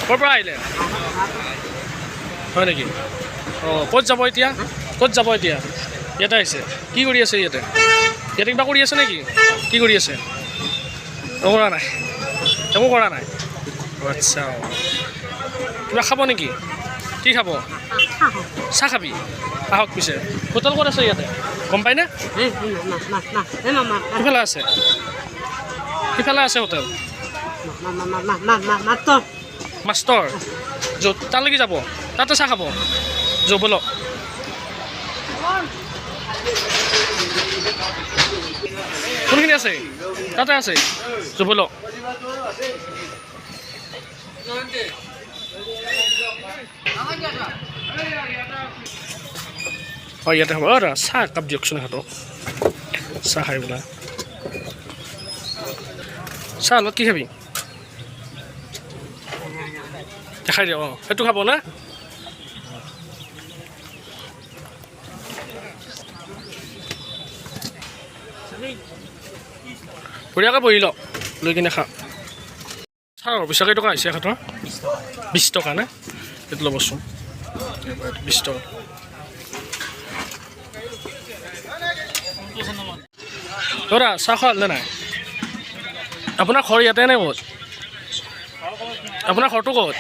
ক'ৰ পৰা আহিলে হয় নেকি অঁ ক'ত যাব এতিয়া ক'ত যাব এতিয়া ইয়াতে আহিছে কি কৰি আছে ইয়াতে ইয়াতে কিবা কৰি আছে নেকি কি কৰি আছে কৰা নাই একো কৰা নাই আচ্ছা কিবা খাব নেকি কি খাব চাহ খাবি আহক পিছে হোটেল ক'ত আছে ইয়াতে গম পাইনে সিফালে আছে সিফালে আছে হোটেল মাষ্টৰ য'ত তালৈকে যাব তাতে চাহ খাব য'ব ব'লক কোনখিনি আছে তাতে আছে য'ব ব'লক হয় ইয়াতে হ'ব চাহ একাপ দিয়কচোন সিহঁতক চাহ খাই বোলা চাহ লগত কি খাবি দেখাই দিয়ক অঁ সেইটো খাব না বঢ়িয়াকৈ বহি লওক লৈ কিনে খা চাহ পইচা কেইটকা হৈছে এখেতৰ 20 টকা নে এইটো ল'বচোন 20 টকা দাদা চাহ খোৱা নাই আপোনাৰ ঘৰ ইয়াতে নে ক'ত আপোনাৰ ঘৰটো ক'ত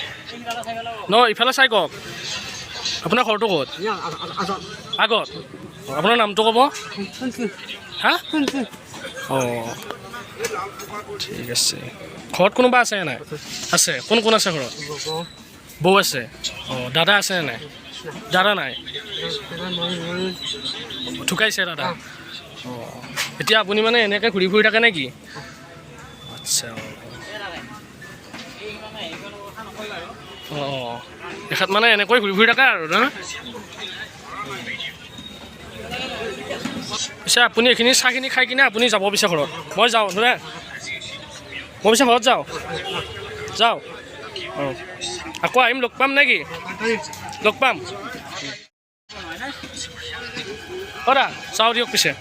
নহয় ইফালে চাই কওক আপোনাৰ ঘৰটো ক'ত আগত আপোনাৰ নামটো ক'ব হা অঁ ঠিক আছে ঘৰত কোনোবা আছে নাই আছে কোন কোন আছে ঘৰত বৌ আছে অঁ দাদা আছে নাই দাদা নাই ঢুকাইছে দাদা অঁ এতিয়া আপুনি মানে এনেকৈ ঘূৰি ফুৰি থাকে নেকি আচ্ছা অঁ এখেত মানে এনেকৈ ঘূৰি ফুৰি থাকে আৰু না পিছে আপুনি এইখিনি চাহখিনি খাই কিনে আপুনি যাব পিছে ঘৰত মই যাওঁ নহয় মই পিছে ঘৰত যাওঁ অঁ আকৌ আহিম লগ পাম নে কি লগ পাম দাদা চাওঁ দিয়ক পিছে